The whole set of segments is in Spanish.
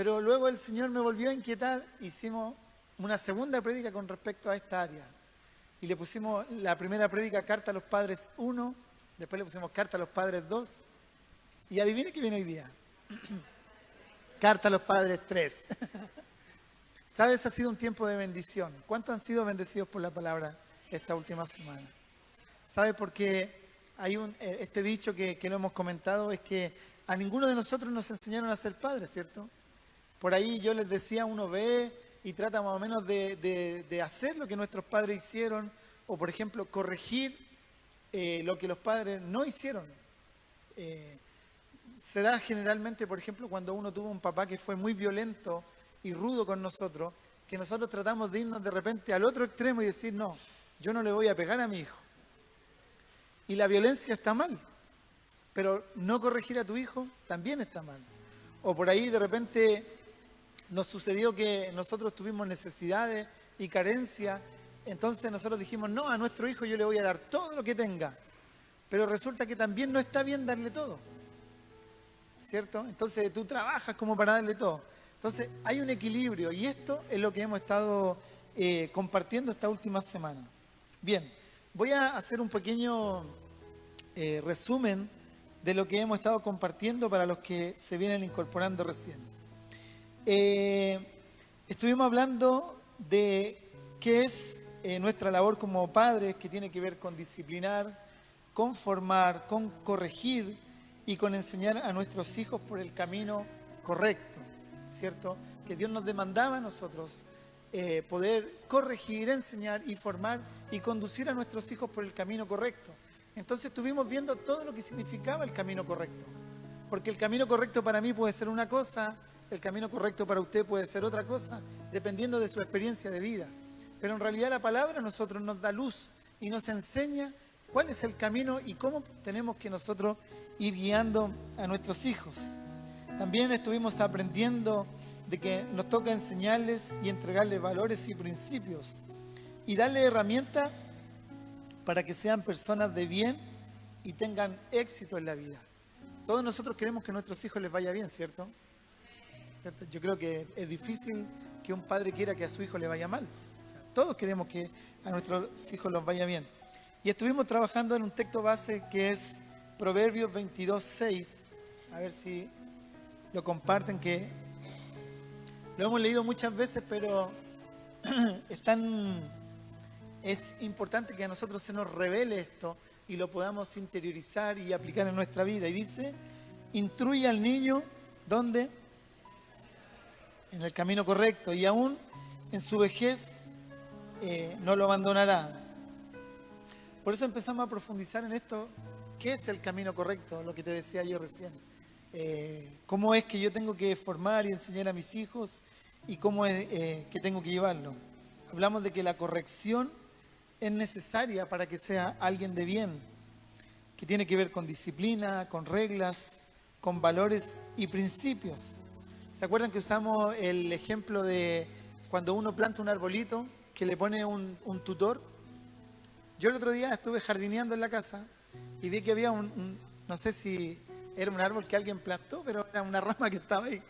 Pero luego el Señor me volvió a inquietar, hicimos una segunda prédica con respecto a esta área. Y le pusimos la primera prédica, Carta a los Padres 1, después le pusimos Carta a los Padres 2, y adivine qué viene hoy día. Carta a los Padres 3. ¿Sabes? Ha sido un tiempo de bendición. ¿Cuántos han sido bendecidos por la palabra esta última semana? ¿Sabes? Porque hay este dicho que lo hemos comentado, es que a ninguno de nosotros nos enseñaron a ser padres, ¿cierto? Por ahí yo les decía, uno ve y trata más o menos de hacer lo que nuestros padres hicieron, o por ejemplo, corregir lo que los padres no hicieron. Se da generalmente, por ejemplo, cuando uno tuvo un papá que fue muy violento y rudo con nosotros, que nosotros tratamos de irnos de repente al otro extremo y decir, no, yo no le voy a pegar a mi hijo. Y la violencia está mal, pero no corregir a tu hijo también está mal. O por ahí de repente nos sucedió que nosotros tuvimos necesidades y carencias, entonces nosotros dijimos, no, a nuestro hijo yo le voy a dar todo lo que tenga, pero resulta que también no está bien darle todo, ¿cierto? Entonces tú trabajas como para darle todo. Entonces hay un equilibrio y esto es lo que hemos estado compartiendo esta última semana. Bien, voy a hacer un pequeño resumen de lo que hemos estado compartiendo para los que se vienen incorporando recién. Estuvimos hablando de qué es nuestra labor como padres, que tiene que ver con disciplinar, con formar, con corregir y con enseñar a nuestros hijos por el camino correcto, ¿cierto? Que Dios nos demandaba a nosotros poder corregir, enseñar y formar y conducir a nuestros hijos por el camino correcto. Entonces estuvimos viendo todo lo que significaba el camino correcto, porque el camino correcto para mí puede ser una cosa, el camino correcto para usted puede ser otra cosa, dependiendo de su experiencia de vida. Pero en realidad la palabra a nosotros nos da luz y nos enseña cuál es el camino y cómo tenemos que nosotros ir guiando a nuestros hijos. También estuvimos aprendiendo de que nos toca enseñarles y entregarles valores y principios y darles herramientas para que sean personas de bien y tengan éxito en la vida. Todos nosotros queremos que a nuestros hijos les vaya bien, ¿cierto? ¿Cierto? Yo creo que es difícil que un padre quiera que a su hijo le vaya mal. O sea, todos queremos que a nuestros hijos les vaya bien. Y estuvimos trabajando en un texto base que es Proverbios 22:6. A ver si lo comparten, que lo hemos leído muchas veces, pero es importante que a nosotros se nos revele esto y lo podamos interiorizar y aplicar en nuestra vida. Y dice, instruye al niño, ¿dónde? En el camino correcto, y aún en su vejez no lo abandonará. Por eso empezamos a profundizar en esto, ¿qué es el camino correcto? Lo que te decía yo recién. ¿Cómo es que yo tengo que formar y enseñar a mis hijos? ¿Y cómo es que tengo que llevarlo? Hablamos de que la corrección es necesaria para que sea alguien de bien, que tiene que ver con disciplina, con reglas, con valores y principios. ¿Se acuerdan que usamos el ejemplo de cuando uno planta un arbolito, que le pone un tutor? Yo el otro día estuve jardineando en la casa y vi que había no sé si era un árbol que alguien plantó, pero era una rama que estaba ahí.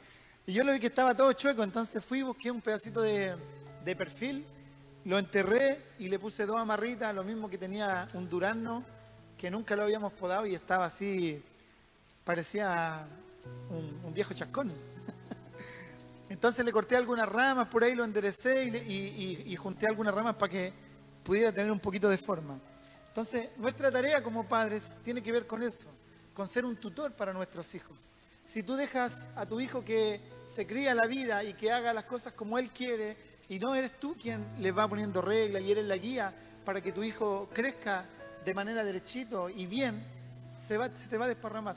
Y yo lo vi que estaba todo chueco, entonces fui y busqué un pedacito de perfil, lo enterré y le puse 2 amarritas, lo mismo que tenía un durazno, que nunca lo habíamos podado y estaba así, parecía un viejo chascón. Entonces le corté algunas ramas, por ahí lo enderecé y junté algunas ramas para que pudiera tener un poquito de forma. Entonces, nuestra tarea como padres tiene que ver con eso, con ser un tutor para nuestros hijos. Si tú dejas a tu hijo que se cría la vida y que haga las cosas como él quiere, y no eres tú quien le va poniendo reglas y eres la guía para que tu hijo crezca de manera derechito y bien, se te va a desparramar.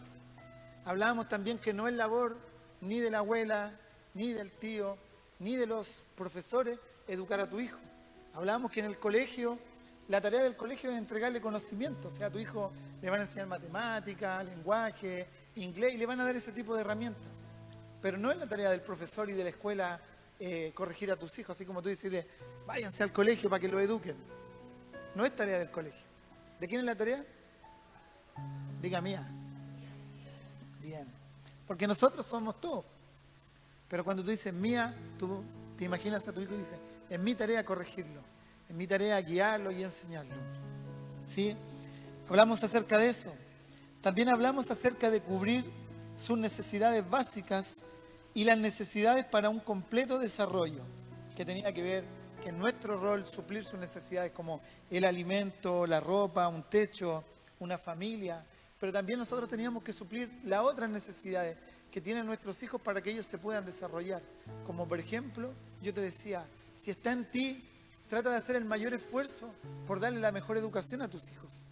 Hablábamos también que no es labor ni de la abuela, ni del tío, ni de los profesores educar a tu hijo. Hablábamos que en el colegio, la tarea del colegio es entregarle conocimiento. O sea, a tu hijo le van a enseñar matemática, lenguaje, inglés, y le van a dar ese tipo de herramientas. Pero no es la tarea del profesor y de la escuela corregir a tus hijos, así como tú decirle, váyanse al colegio para que lo eduquen. No es tarea del colegio. ¿De quién es la tarea? Diga mía. Bien. Porque nosotros somos todos. Pero cuando tú dices mía, tú te imaginas a tu hijo y dices, es mi tarea corregirlo, es mi tarea guiarlo y enseñarlo. ¿Sí? Hablamos acerca de eso. También hablamos acerca de cubrir sus necesidades básicas y las necesidades para un completo desarrollo, que tenía que ver que en nuestro rol suplir sus necesidades como el alimento, la ropa, un techo, una familia, pero también nosotros teníamos que suplir las otras necesidades que tienen nuestros hijos para que ellos se puedan desarrollar. Como por ejemplo, yo te decía, si está en ti, trata de hacer el mayor esfuerzo por darle la mejor educación a tus hijos.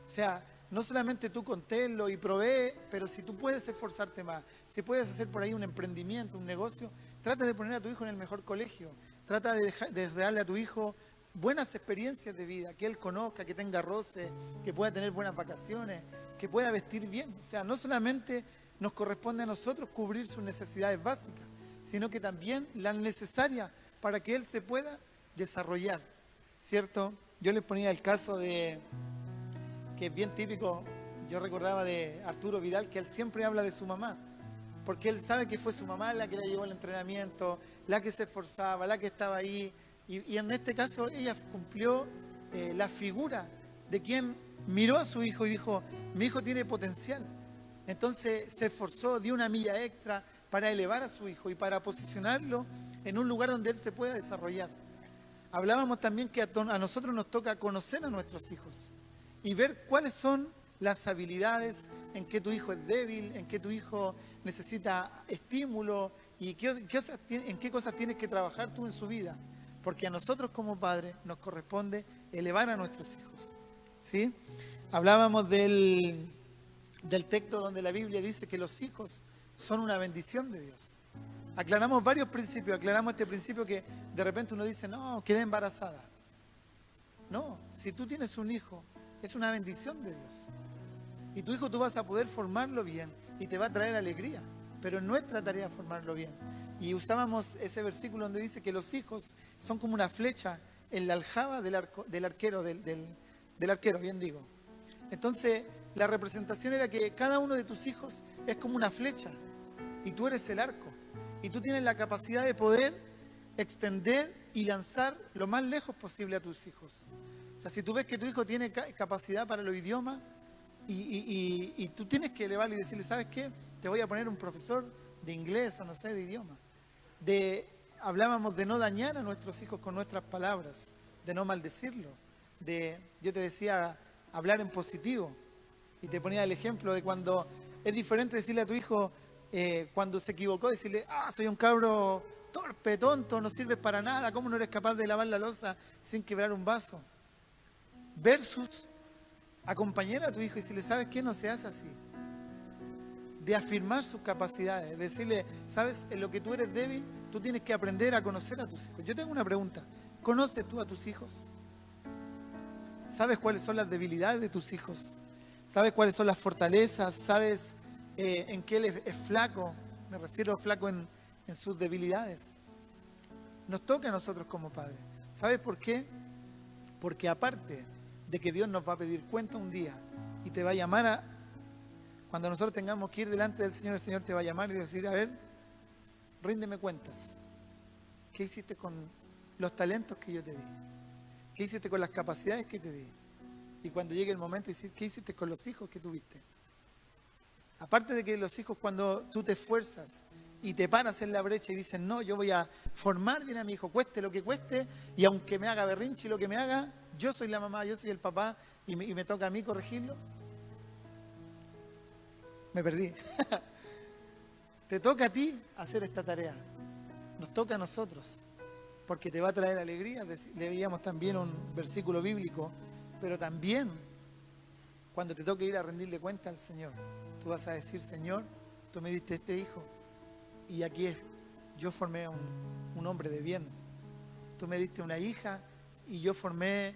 O sea, no solamente tú conténlo y provee, pero si tú puedes esforzarte más, si puedes hacer por ahí un emprendimiento, un negocio, trata de poner a tu hijo en el mejor colegio. Trata de darle a tu hijo buenas experiencias de vida, que él conozca, que tenga roces, que pueda tener buenas vacaciones, que pueda vestir bien. O sea, no solamente nos corresponde a nosotros cubrir sus necesidades básicas, sino que también las necesarias para que él se pueda desarrollar, ¿cierto? Yo les ponía el caso de, que es bien típico, yo recordaba de Arturo Vidal, que él siempre habla de su mamá, porque él sabe que fue su mamá la que le llevó al entrenamiento, la que se esforzaba, la que estaba ahí, y en este caso ella cumplió la figura de quien miró a su hijo y dijo, mi hijo tiene potencial. Entonces se esforzó, dio una milla extra para elevar a su hijo y para posicionarlo en un lugar donde él se pueda desarrollar. Hablábamos también que a nosotros nos toca conocer a nuestros hijos y ver cuáles son las habilidades, en que tu hijo es débil, en que tu hijo necesita estímulo y en qué cosas tienes que trabajar tú en su vida. Porque a nosotros como padres nos corresponde elevar a nuestros hijos. ¿Sí? Hablábamos del texto donde la Biblia dice que los hijos son una bendición de Dios. Aclaramos varios principios, aclaramos este principio que de repente uno dice, no, quedé embarazada. No, si tú tienes un hijo, es una bendición de Dios. Y tu hijo tú vas a poder formarlo bien y te va a traer alegría, pero es nuestra tarea formarlo bien. Y usábamos ese versículo donde dice que los hijos son como una flecha en la aljaba del arquero, del arquero, bien digo. Entonces, la representación era que cada uno de tus hijos es como una flecha y tú eres el arco. Y tú tienes la capacidad de poder extender y lanzar lo más lejos posible a tus hijos. O sea, si tú ves que tu hijo tiene capacidad para los idiomas y tú tienes que elevarle y decirle, ¿sabes qué? Te voy a poner un profesor de inglés o no sé, de idioma. Hablábamos de no dañar a nuestros hijos con nuestras palabras, de no maldecirlo. Yo te decía, hablar en positivo. Y te ponía el ejemplo de cuando es diferente decirle a tu hijo, cuando se equivocó, decirle, soy un cabro torpe, tonto, no sirves para nada, ¿cómo no eres capaz de lavar la loza sin quebrar un vaso? Versus acompañar a tu hijo y decirle, ¿sabes qué? No se hace así. De afirmar sus capacidades, decirle, ¿sabes? En lo que tú eres débil, tú tienes que aprender a conocer a tus hijos. Yo tengo una pregunta, ¿conoces tú a tus hijos? ¿Sabes cuáles son las debilidades de tus hijos? ¿Sabes cuáles son las fortalezas? ¿Sabes en qué él es flaco? Me refiero a flaco en sus debilidades. Nos toca a nosotros como padres. ¿Sabes por qué? Porque aparte de que Dios nos va a pedir cuenta un día y te va a llamar cuando nosotros tengamos que ir delante del Señor, el Señor te va a llamar y decir, a ver, ríndeme cuentas. ¿Qué hiciste con los talentos que yo te di? ¿Qué hiciste con las capacidades que te di? Y cuando llegue el momento, decir, ¿qué hiciste con los hijos que tuviste? Aparte de que los hijos, cuando tú te esfuerzas y te paras en la brecha y dices, no, yo voy a formar bien a mi hijo, cueste lo que cueste, y aunque me haga berrinche y lo que me haga, yo soy la mamá, yo soy el papá, y me toca a mí corregirlo. Me perdí. Te toca a ti hacer esta tarea. Nos toca a nosotros, porque te va a traer alegría. Leíamos también un versículo bíblico, pero también cuando te toque ir a rendirle cuenta al Señor, tú vas a decir, Señor, tú me diste este hijo y aquí yo formé un hombre de bien. Tú me diste una hija y yo formé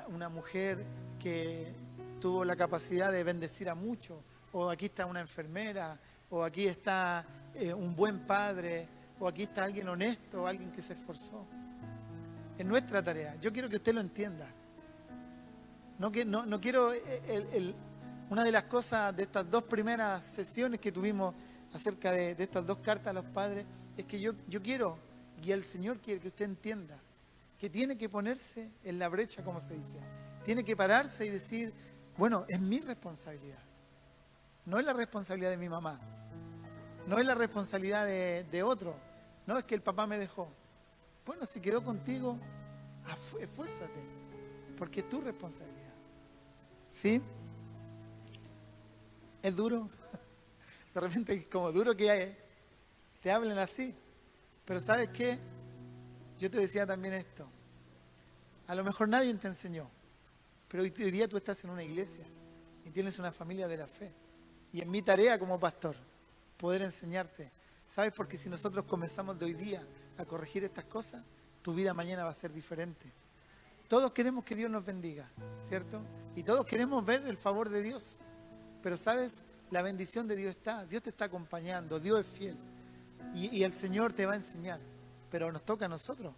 una mujer que tuvo la capacidad de bendecir a muchos. O aquí está una enfermera, o aquí está un buen padre, o aquí está alguien honesto, alguien que se esforzó. Es nuestra tarea. Yo quiero que usted lo entienda. No quiero... Una de las cosas de estas dos primeras sesiones que tuvimos acerca de estas dos cartas a los padres, es que yo quiero, y el Señor quiere que usted entienda, que tiene que ponerse en la brecha, como se dice. Tiene que pararse y decir, bueno, es mi responsabilidad. No es la responsabilidad de mi mamá. No es la responsabilidad de otro. No es que el papá me dejó. Bueno, si quedó contigo, esfuérzate, porque es tu responsabilidad. ¿Sí? ¿Es duro? De repente es como duro que te hablen así. Pero ¿sabes qué? Yo te decía también esto. A lo mejor nadie te enseñó, pero hoy día tú estás en una iglesia y tienes una familia de la fe. Y es mi tarea como pastor poder enseñarte. ¿Sabes? Porque si nosotros comenzamos de hoy día a corregir estas cosas, tu vida mañana va a ser diferente. Todos queremos que Dios nos bendiga, ¿cierto? Y todos queremos ver el favor de Dios. Pero ¿sabes? La bendición de Dios está. Dios te está acompañando. Dios es fiel. Y el Señor te va a enseñar. Pero nos toca a nosotros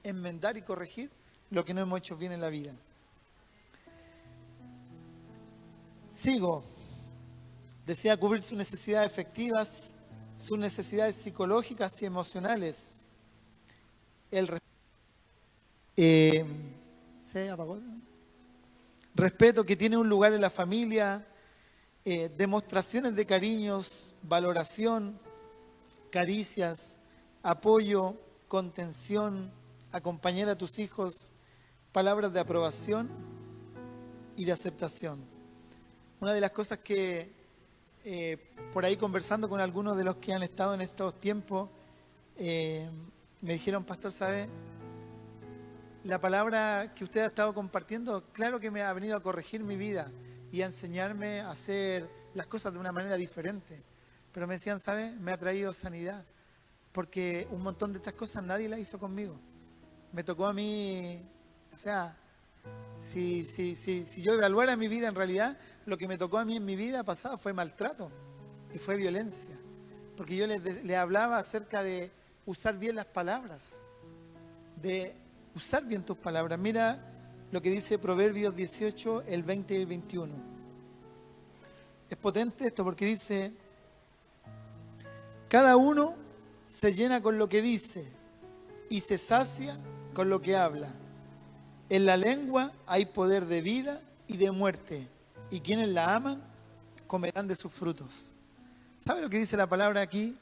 enmendar y corregir lo que no hemos hecho bien en la vida. Sigo. Desea cubrir sus necesidades efectivas, sus necesidades psicológicas y emocionales. ¿Se apagó? Respeto que tiene un lugar en la familia, demostraciones de cariños, valoración, caricias, apoyo, contención, acompañar a tus hijos, palabras de aprobación y de aceptación. Una de las cosas que por ahí conversando con algunos de los que han estado en estos tiempos, me dijeron, pastor, ¿sabe? La palabra que usted ha estado compartiendo, claro que me ha venido a corregir mi vida y a enseñarme a hacer las cosas de una manera diferente. Pero me decían, ¿sabe? Me ha traído sanidad, porque un montón de estas cosas nadie las hizo conmigo. Me tocó a mí, o sea, si yo evaluara mi vida en realidad, lo que me tocó a mí en mi vida pasada fue maltrato y fue violencia. Porque yo le hablaba acerca de usar bien las palabras, de usar bien tus palabras. Mira lo que dice Proverbios 18, el 20 y el 21. Es potente esto porque dice, cada uno se llena con lo que dice y se sacia con lo que habla. En la lengua hay poder de vida y de muerte, y quienes la aman comerán de sus frutos. ¿Sabe lo que dice la palabra aquí?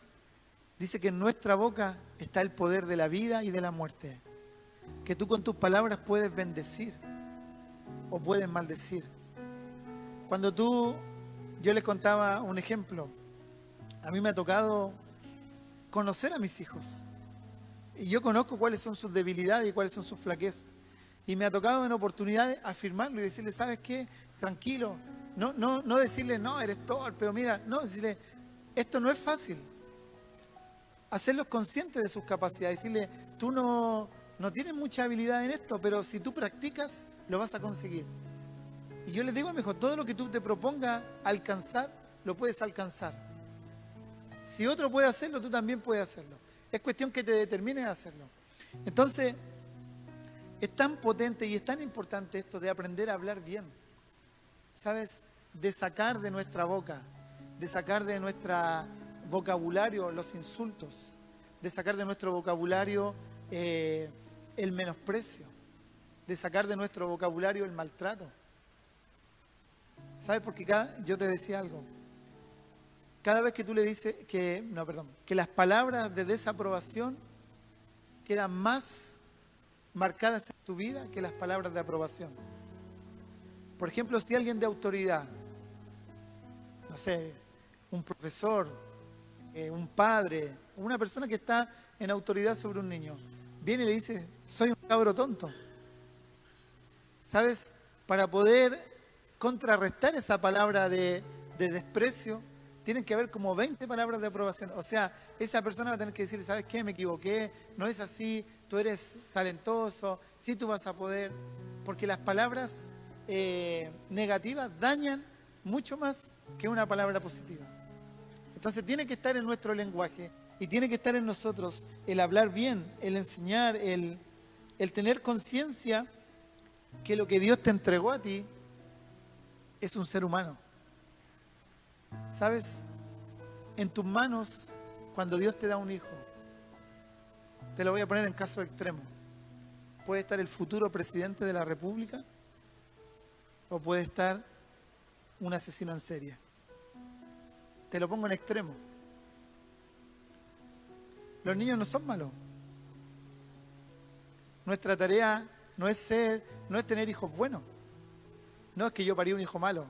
Dice que en nuestra boca está el poder de la vida y de la muerte. Que tú con tus palabras puedes bendecir o puedes maldecir. Yo les contaba un ejemplo. A mí me ha tocado conocer a mis hijos. Y yo conozco cuáles son sus debilidades y cuáles son sus flaquezas. Y me ha tocado en oportunidades afirmarlo y decirle, ¿sabes qué? Tranquilo. No decirle, no, eres torpe, pero mira, no, decirle, esto no es fácil. Hacerlos conscientes de sus capacidades. Decirle, tú no tienes mucha habilidad en esto, pero si tú practicas, lo vas a conseguir. Y yo les digo a mi hijo, todo lo que tú te propongas alcanzar, lo puedes alcanzar. Si otro puede hacerlo, tú también puedes hacerlo. Es cuestión que te determines a hacerlo. Entonces, es tan potente y es tan importante esto de aprender a hablar bien. ¿Sabes? De sacar de nuestra boca, de sacar de nuestro vocabulario los insultos, de sacar de nuestro vocabulario el menosprecio, de sacar de nuestro vocabulario el maltrato. ¿Sabes? Porque yo te decía algo. Cada vez que tú le dices que las palabras de desaprobación quedan más marcadas en tu vida que las palabras de aprobación. Por ejemplo, si alguien de autoridad, no sé, un profesor, un padre, una persona que está en autoridad sobre un niño, viene y le dice, soy un cabro tonto. ¿Sabes? Para poder contrarrestar esa palabra de desprecio, tienen que haber como 20 palabras de aprobación. O sea, esa persona va a tener que decir, ¿sabes qué? Me equivoqué, no es así, tú eres talentoso, sí tú vas a poder. Porque las palabras negativas dañan mucho más que una palabra positiva. Entonces tiene que estar en nuestro lenguaje y tiene que estar en nosotros el hablar bien, el enseñar, el tener conciencia que lo que Dios te entregó a ti es un ser humano. ¿Sabes? En tus manos, cuando Dios te da un hijo, Te lo voy a poner en caso extremo. Puede estar el futuro presidente de la República o puede estar un asesino en serie. Te lo pongo en extremo. Los niños no son malos. Nuestra tarea no es tener hijos buenos. No es que yo parí un hijo malo.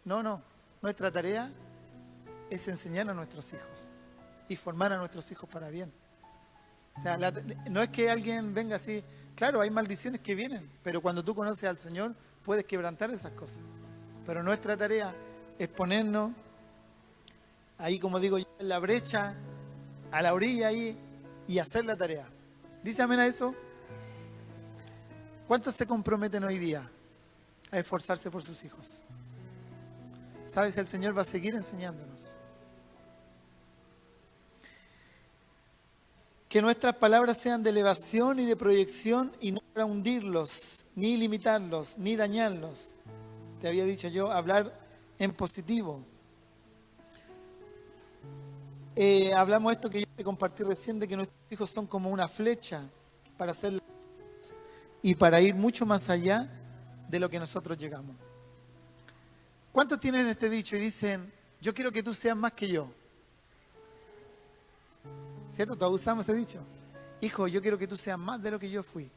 No. Nuestra tarea es enseñar a nuestros hijos y formar a nuestros hijos para bien. O sea, no es que alguien venga así. Claro, hay maldiciones que vienen, pero cuando tú conoces al Señor puedes quebrantar esas cosas. Pero nuestra tarea es ponernos ahí, como digo yo, en la brecha, a la orilla ahí, y hacer la tarea. ¿Dice amén a eso? ¿Cuántos se comprometen hoy día a esforzarse por sus hijos? ¿Sabes? El Señor va a seguir enseñándonos. Que nuestras palabras sean de elevación y de proyección y no para hundirlos, ni limitarlos, ni dañarlos. Te había dicho yo, hablar en positivo. Hablamos esto que yo te compartí recién, de que nuestros hijos son como una flecha para hacer y para ir mucho más allá de lo que nosotros llegamos. ¿Cuántos tienen este dicho y dicen, yo quiero que tú seas más que yo? ¿Cierto? Todos usamos ese dicho. Hijo, yo quiero que tú seas más de lo que yo fui.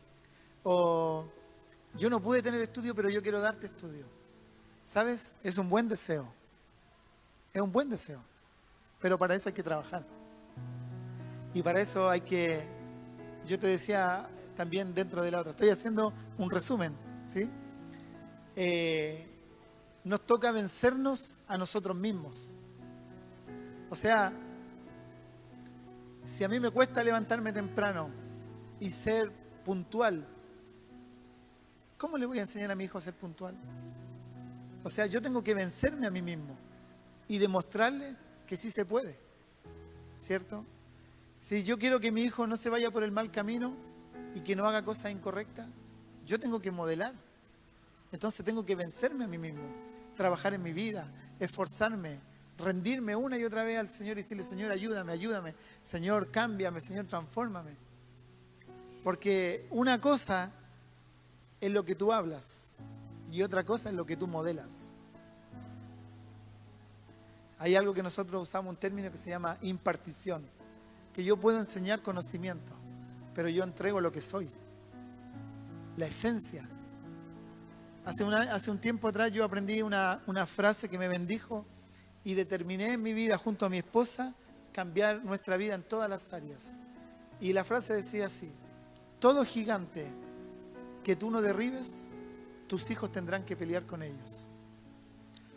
O yo no pude tener estudio, pero yo quiero darte estudio. ¿Sabes? Es un buen deseo. Es un buen deseo. Pero para eso hay que trabajar. Y para eso hay que, yo te decía también dentro de la otra, estoy haciendo un resumen, ¿sí? Nos toca vencernos a nosotros mismos. O sea, si a mí me cuesta levantarme temprano y ser puntual, ¿cómo le voy a enseñar a mi hijo a ser puntual? O sea, yo tengo que vencerme a mí mismo y demostrarle que sí se puede, ¿cierto? Si yo quiero que mi hijo no se vaya por el mal camino y que no haga cosas incorrectas, yo tengo que modelar. Entonces tengo que vencerme a mí mismo, trabajar en mi vida, esforzarme, rendirme una y otra vez al Señor y decirle, Señor, ayúdame, Señor, cámbiame, Señor, transfórmame. Porque una cosa es lo que tú hablas y otra cosa es lo que tú modelas. Hay algo que nosotros usamos, un término que se llama impartición, que yo puedo enseñar conocimiento, pero yo entrego lo que soy, la esencia. Hace un tiempo atrás yo aprendí una frase que me bendijo y determiné en mi vida junto a mi esposa cambiar nuestra vida en todas las áreas. Y la frase decía así: todo gigante que tú no derribes, tus hijos tendrán que pelear con ellos.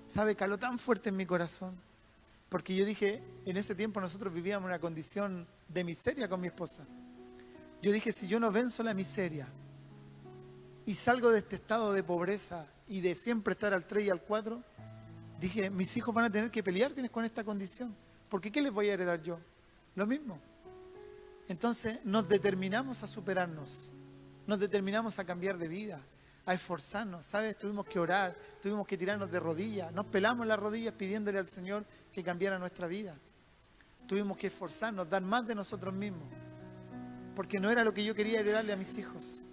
¿Sabe? Caló tan fuerte en mi corazón, porque yo dije, en ese tiempo nosotros vivíamos una condición de miseria con mi esposa. Yo dije, si yo no venzo la miseria y salgo de este estado de pobreza y de siempre estar al 3 y al 4, dije, mis hijos van a tener que pelear con esta condición. Porque ¿qué les voy a heredar yo? Lo mismo. Entonces nos determinamos a superarnos, nos determinamos a cambiar de vida, a esforzarnos, ¿sabes? Tuvimos que orar, tuvimos que tirarnos de rodillas, nos pelamos las rodillas pidiéndole al Señor que cambiara nuestra vida. Tuvimos que esforzarnos, dar más de nosotros mismos, porque no era lo que yo quería heredarle a mis hijos.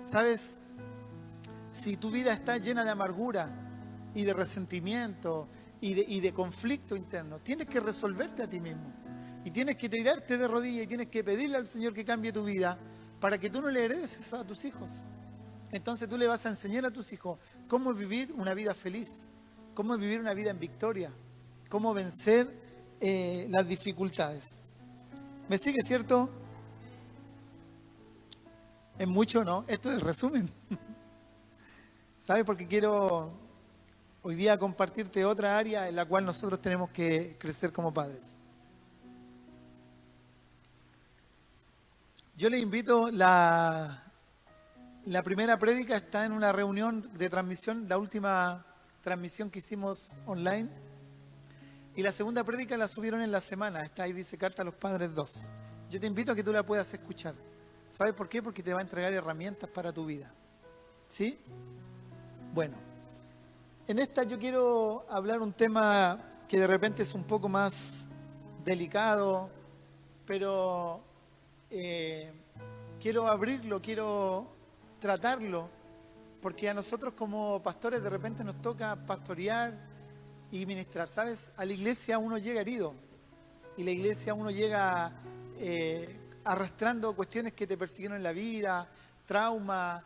¿Sabes? Si tu vida está llena de amargura y de resentimiento y de conflicto interno, tienes que resolverte a ti mismo. Y tienes que tirarte de rodillas y tienes que pedirle al Señor que cambie tu vida para que tú no le heredes eso a tus hijos. Entonces tú le vas a enseñar a tus hijos cómo vivir una vida feliz, cómo vivir una vida en victoria, cómo vencer las dificultades. ¿Me sigue, cierto? Es mucho, ¿no? Esto es el resumen. ¿Sabes? Porque quiero hoy día compartirte otra área en la cual nosotros tenemos que crecer como padres. Yo les invito, la primera prédica está en una reunión de transmisión, la última transmisión que hicimos online. Y la segunda prédica la subieron en la semana, está ahí, dice Carta a los Padres 2. Yo te invito a que tú la puedas escuchar. ¿Sabes por qué? Porque te va a entregar herramientas para tu vida. ¿Sí? Bueno, en esta yo quiero hablar un tema que de repente es un poco más delicado, pero quiero abrirlo, quiero tratarlo, porque a nosotros como pastores de repente nos toca pastorear y ministrar. ¿Sabes? A la iglesia uno llega herido y la iglesia uno llega arrastrando cuestiones que te persiguieron en la vida, trauma,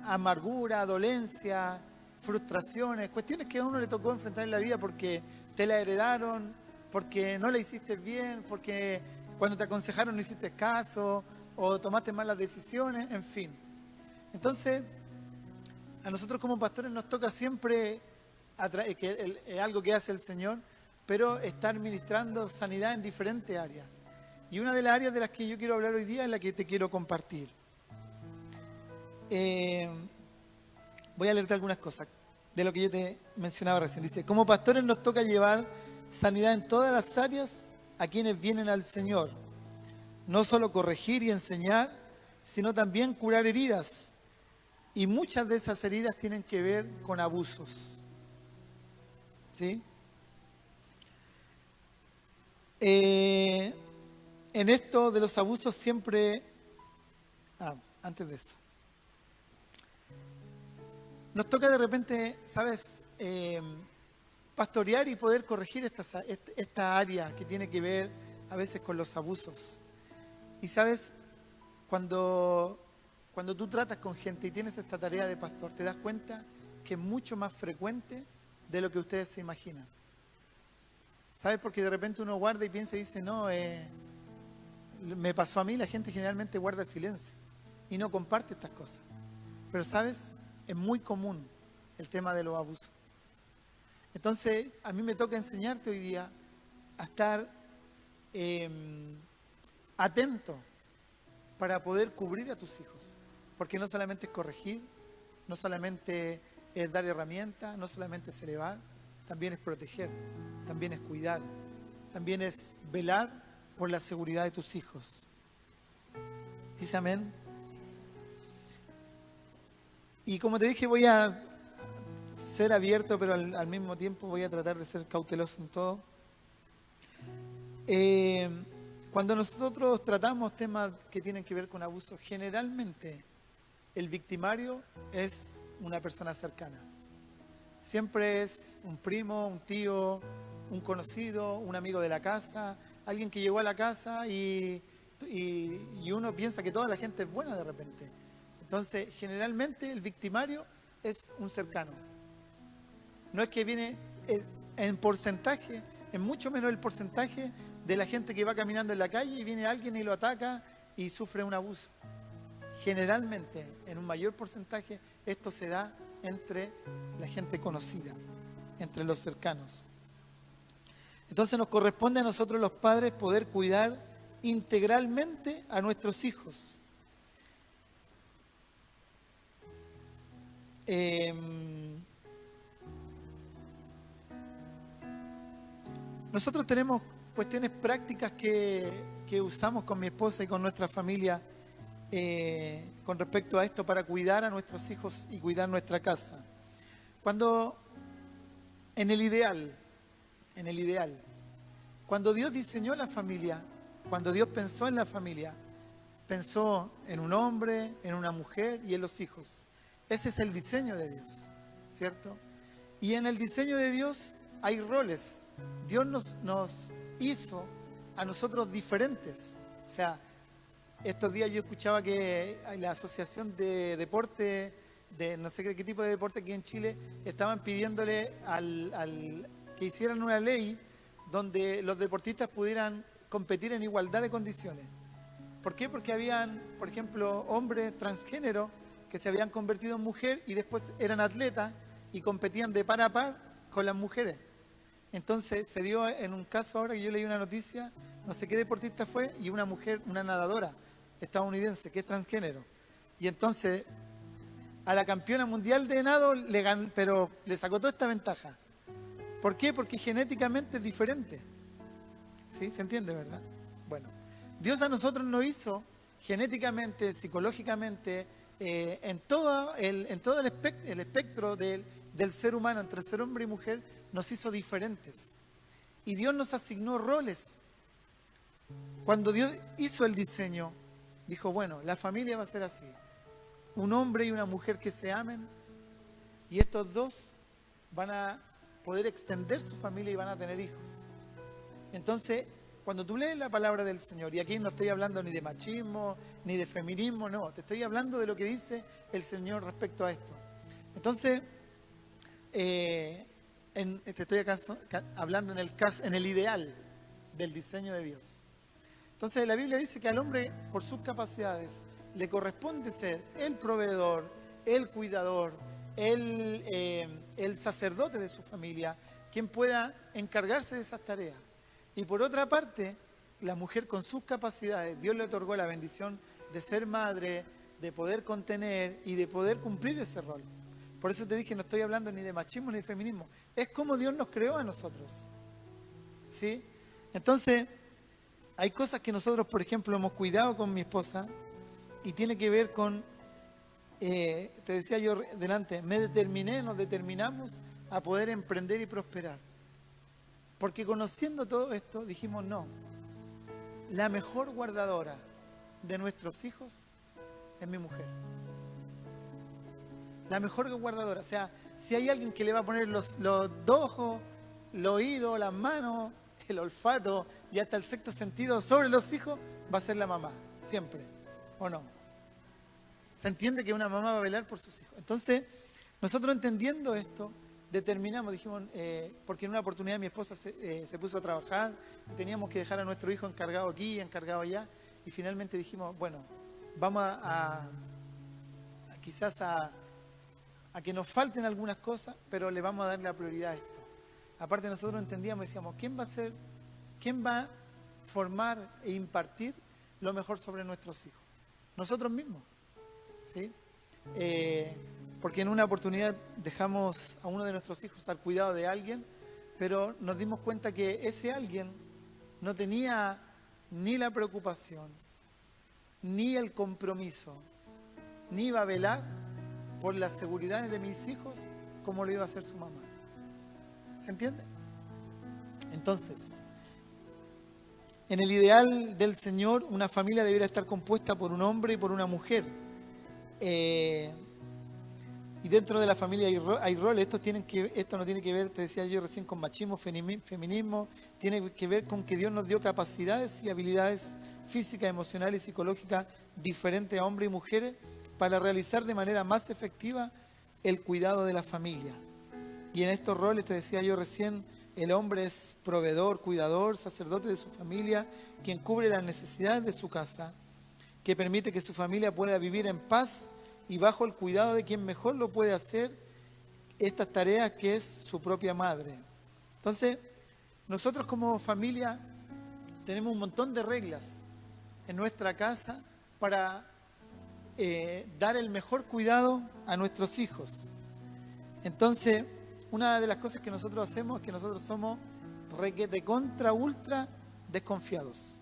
amargura, dolencia, frustraciones, cuestiones que a uno le tocó enfrentar en la vida porque te la heredaron, porque no la hiciste bien, porque cuando te aconsejaron no hiciste caso o tomaste malas decisiones, en fin. Entonces, a nosotros como pastores nos toca siempre, que es algo que hace el Señor, pero estar ministrando sanidad en diferentes áreas. Y una de las áreas de las que yo quiero hablar hoy día es la que te quiero compartir. Voy a leerte algunas cosas de lo que yo te mencionaba recién. Dice, como pastores nos toca llevar sanidad en todas las áreas a quienes vienen al Señor. No solo corregir y enseñar, sino también curar heridas. Y muchas de esas heridas tienen que ver con abusos. ¿Sí? En esto de los abusos siempre... antes de eso. Nos toca de repente, ¿sabes? Pastorear y poder corregir esta área que tiene que ver a veces con los abusos. Y ¿sabes? Cuando tú tratas con gente y tienes esta tarea de pastor, te das cuenta que es mucho más frecuente de lo que ustedes se imaginan. ¿Sabes? Porque de repente uno guarda y piensa y dice, no, me pasó a mí, la gente generalmente guarda silencio y no comparte estas cosas. Pero ¿sabes? Es muy común el tema de los abusos. Entonces, a mí me toca enseñarte hoy día a estar atento para poder cubrir a tus hijos. Porque no solamente es corregir, no solamente es dar herramientas, no solamente es elevar, también es proteger, también es cuidar, también es velar por la seguridad de tus hijos. Dice amén. Y como te dije, voy a ser abierto, pero al mismo tiempo voy a tratar de ser cauteloso en todo. Cuando nosotros tratamos temas que tienen que ver con abuso, generalmente el victimario es una persona cercana. Siempre es un primo, un tío, un conocido, un amigo de la casa, alguien que llegó a la casa y uno piensa que toda la gente es buena de repente. Entonces, generalmente el victimario es un cercano. No es que viene en porcentaje, es mucho menos el porcentaje de la gente que va caminando en la calle y viene alguien y lo ataca y sufre un abuso. Generalmente, en un mayor porcentaje, esto se da entre la gente conocida, entre los cercanos. Entonces nos corresponde a nosotros los padres poder cuidar integralmente a nuestros hijos. Nosotros tenemos cuestiones prácticas que usamos con mi esposa y con nuestra familia con respecto a esto para cuidar a nuestros hijos y cuidar nuestra casa. Cuando en el ideal, cuando Dios diseñó la familia, cuando Dios pensó en la familia, pensó en un hombre, en una mujer y en los hijos. Ese es el diseño de Dios, ¿cierto? Y en el diseño de Dios hay roles. Dios nos hizo a nosotros diferentes. O sea, estos días yo escuchaba que la asociación de deporte, de no sé qué tipo de deporte aquí en Chile, estaban pidiéndole que hicieran una ley donde los deportistas pudieran competir en igualdad de condiciones. ¿Por qué? Porque habían, por ejemplo, hombres transgénero que se habían convertido en mujer y después eran atletas y competían de par a par con las mujeres. Entonces se dio en un caso ahora que yo leí una noticia, no sé qué deportista fue, y una mujer, una nadadora estadounidense que es transgénero. Y entonces a la campeona mundial de nado le ganó, pero le sacó toda esta ventaja. ¿Por qué? Porque genéticamente es diferente. ¿Sí? ¿Se entiende, verdad? Bueno, Dios a nosotros nos hizo genéticamente, psicológicamente, en todo el espectro del ser humano, entre ser hombre y mujer, nos hizo diferentes. Y Dios nos asignó roles Cuando Dios hizo el diseño, dijo, bueno, la familia va a ser así. Un hombre y una mujer que se amen, y estos dos van a poder extender su familia y van a tener hijos. Entonces, cuando tú lees la palabra del Señor, y aquí no estoy hablando ni de machismo, ni de feminismo, no, te estoy hablando de lo que dice el Señor respecto a esto. Entonces, te estoy hablando en el ideal del diseño de Dios. Entonces, la Biblia dice que al hombre, por sus capacidades, le corresponde ser el proveedor, el cuidador, el sacerdote de su familia, quien pueda encargarse de esas tareas. Y por otra parte, la mujer con sus capacidades, Dios le otorgó la bendición de ser madre, de poder contener y de poder cumplir ese rol. Por eso te dije, no estoy hablando ni de machismo ni de feminismo. Es como Dios nos creó a nosotros. ¿Sí? Entonces, hay cosas que nosotros, por ejemplo, hemos cuidado con mi esposa y tiene que ver con, te decía yo delante, nos determinamos a poder emprender y prosperar. Porque conociendo todo esto, dijimos no, la mejor guardadora de nuestros hijos es mi mujer. La mejor guardadora. O sea, si hay alguien que le va a poner los dos ojos, el oído, las manos, el olfato y hasta el sexto sentido sobre los hijos, va a ser la mamá, siempre. ¿O no? Se entiende que una mamá va a velar por sus hijos. Entonces, nosotros entendiendo esto, determinamos, dijimos, porque en una oportunidad mi esposa se puso a trabajar y teníamos que dejar a nuestro hijo encargado aquí, encargado allá, y finalmente dijimos, bueno, vamos quizás a que nos falten algunas cosas, pero le vamos a dar la prioridad a esto. Aparte nosotros entendíamos, decíamos, ¿quién va a formar e impartir lo mejor sobre nuestros hijos? Nosotros mismos, ¿sí? Porque en una oportunidad dejamos a uno de nuestros hijos al cuidado de alguien, pero nos dimos cuenta que ese alguien no tenía ni la preocupación, ni el compromiso, ni iba a velar por las seguridades de mis hijos como lo iba a hacer su mamá. ¿Se entiende? Entonces, en el ideal del Señor, una familia debería estar compuesta por un hombre y por una mujer. Y dentro de la familia hay roles. Esto no tiene que ver, te decía yo recién, con machismo, feminismo. Tiene que ver con que Dios nos dio capacidades y habilidades físicas, emocionales y psicológicas diferentes a hombres y mujeres para realizar de manera más efectiva el cuidado de la familia. Y en estos roles, te decía yo recién, el hombre es proveedor, cuidador, sacerdote de su familia, quien cubre las necesidades de su casa, que permite que su familia pueda vivir en paz y bajo el cuidado de quien mejor lo puede hacer estas tareas, que es su propia madre. Entonces, nosotros como familia tenemos un montón de reglas en nuestra casa para dar el mejor cuidado a nuestros hijos. Entonces, una de las cosas que nosotros hacemos es que nosotros somos requete contra ultra desconfiados.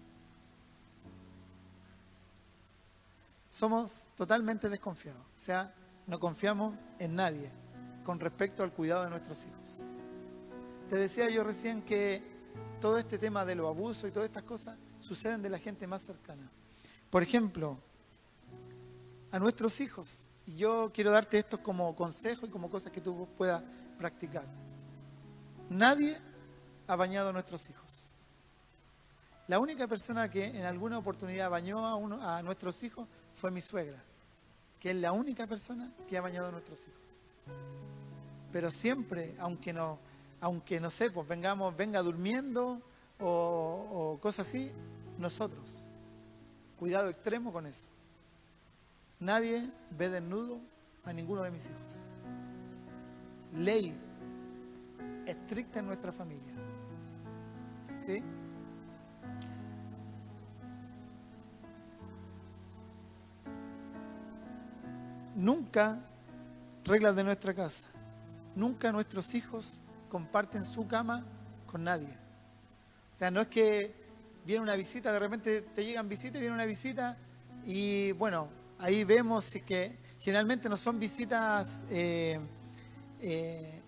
Somos totalmente desconfiados. O sea, no confiamos en nadie con respecto al cuidado de nuestros hijos. Te decía yo recién que todo este tema de los abusos y todas estas cosas suceden de la gente más cercana. Por ejemplo, a nuestros hijos. Y yo quiero darte esto como consejo y como cosas que tú puedas practicar. Nadie ha bañado a nuestros hijos. La única persona que en alguna oportunidad bañó a nuestros hijos fue mi suegra, que es la única persona que ha bañado a nuestros hijos. Pero siempre, aunque no sé, pues venga durmiendo o cosas así, nosotros, cuidado extremo con eso. Nadie ve desnudo a ninguno de mis hijos. Ley estricta en nuestra familia. ¿Sí? Nunca, reglas de nuestra casa, nunca nuestros hijos comparten su cama con nadie. O sea, no es que viene una visita, de repente te llegan visitas, viene una visita y bueno, ahí vemos que generalmente no son visitas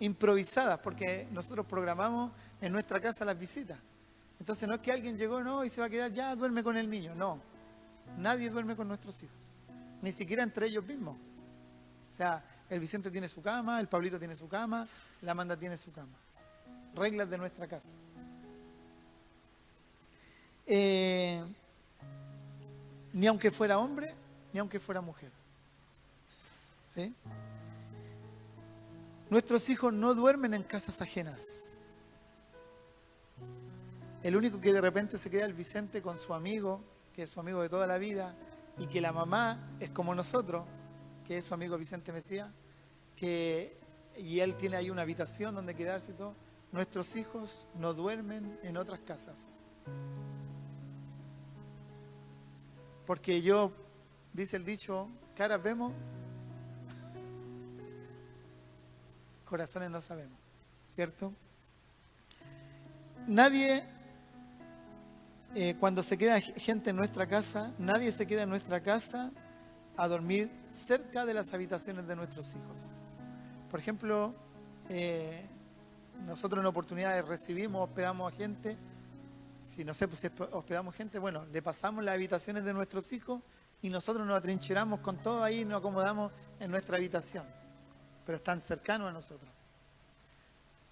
improvisadas, porque nosotros programamos en nuestra casa las visitas. Entonces no es que alguien llegó, no, y se va a quedar, ya duerme con el niño. No, nadie duerme con nuestros hijos, ni siquiera entre ellos mismos. O sea, el Vicente tiene su cama, el Pablito tiene su cama, la Amanda tiene su cama. Reglas de nuestra casa. Ni aunque fuera hombre, ni aunque fuera mujer. ¿Sí? Nuestros hijos no duermen en casas ajenas. El único que de repente se queda es el Vicente con su amigo, que es su amigo de toda la vida, y que la mamá es como nosotros, que es su amigo Vicente Mesías, y él tiene ahí una habitación donde quedarse y todo. Nuestros hijos no duermen en otras casas. Porque dice el dicho, caras vemos, corazones no sabemos, ¿cierto? Nadie, cuando se queda gente en nuestra casa, nadie se queda en nuestra casa a dormir cerca de las habitaciones de nuestros hijos. Por ejemplo, nosotros en oportunidades recibimos, hospedamos a gente. Si no sé, pues si hospedamos gente, bueno, le pasamos las habitaciones de nuestros hijos y nosotros nos atrincheramos con todo ahí y nos acomodamos en nuestra habitación. Pero están cercanos a nosotros.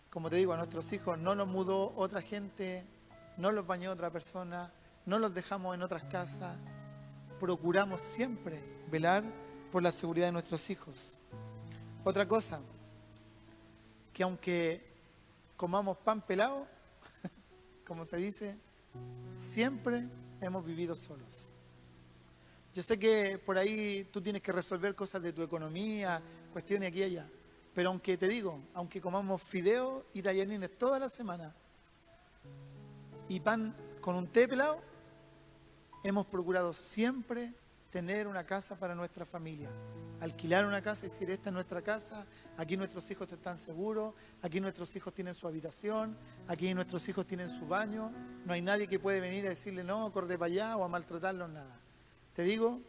Como te digo, a nuestros hijos no los mudó otra gente, no los bañó otra persona, no los dejamos en otras casas. Procuramos siempre velar por la seguridad de nuestros hijos. Otra cosa, que aunque comamos pan pelado, como se dice, siempre hemos vivido solos. Yo sé que por ahí tú tienes que resolver cosas de tu economía, cuestiones aquí y allá. Pero aunque te digo, aunque comamos fideos y tallarines toda la semana y pan con un té pelado, hemos procurado siempre tener una casa para nuestra familia. Alquilar una casa y decir, esta es nuestra casa, aquí nuestros hijos están seguros, aquí nuestros hijos tienen su habitación, aquí nuestros hijos tienen su baño, no hay nadie que puede venir a decirle no, corre para allá o a maltratarlos, nada. Te digo,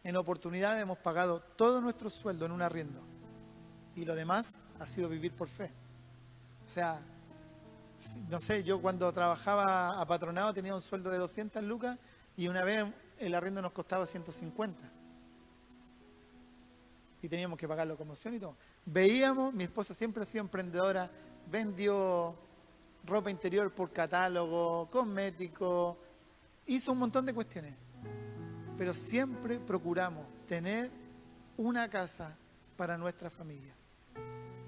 en oportunidad hemos pagado todo nuestro sueldo en un arriendo y lo demás ha sido vivir por fe. O sea, no sé, yo cuando trabajaba apatronado tenía un sueldo de 200 lucas y una vez el arriendo nos costaba 150. Y teníamos que pagar locomoción y todo. Veíamos, mi esposa siempre ha sido emprendedora, vendió ropa interior por catálogo, cosmético, hizo un montón de cuestiones. Pero siempre procuramos tener una casa para nuestra familia.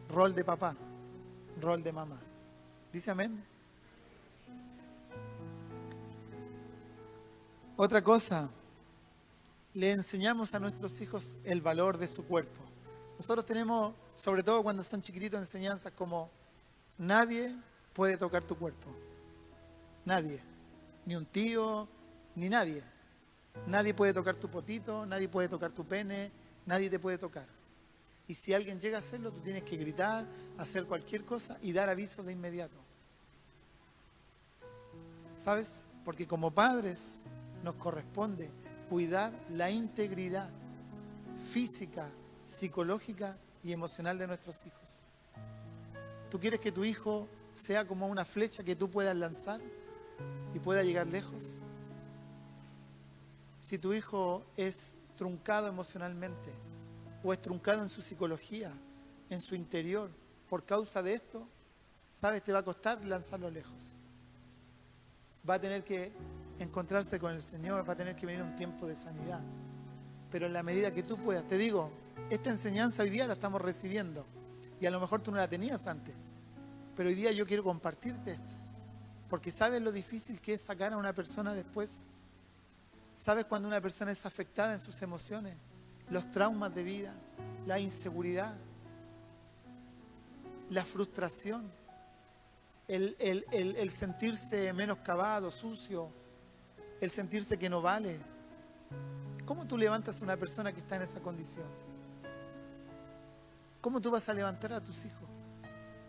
Rol de papá, rol de mamá. ¿Dice amén? Otra cosa, le enseñamos a nuestros hijos el valor de su cuerpo. Nosotros tenemos, sobre todo cuando son chiquititos, enseñanzas como nadie puede tocar tu cuerpo. Nadie. Ni un tío, ni nadie. Nadie puede tocar tu potito, nadie puede tocar tu pene, nadie te puede tocar. Y si alguien llega a hacerlo, tú tienes que gritar, hacer cualquier cosa y dar aviso de inmediato. ¿Sabes? Porque como padres nos corresponde cuidar la integridad física, psicológica y emocional de nuestros hijos. ¿Tú quieres que tu hijo sea como una flecha que tú puedas lanzar y pueda llegar lejos? Si tu hijo es truncado emocionalmente o es truncado en su psicología, en su interior, por causa de esto, ¿sabes? Te va a costar lanzarlo lejos. Va a tener que encontrarse con el Señor, va a tener que venir un tiempo de sanidad. Pero en la medida que tú puedas, te digo, esta enseñanza hoy día la estamos recibiendo y a lo mejor tú no la tenías antes, pero hoy día yo quiero compartirte esto, porque sabes lo difícil que es sacar a una persona después. ¿Sabes cuando una persona es afectada en sus emociones? Los traumas de vida, la inseguridad, la frustración, el sentirse menoscabado, sucio, el sentirse que no vale. ¿Cómo tú levantas a una persona que está en esa condición? ¿Cómo tú vas a levantar a tus hijos?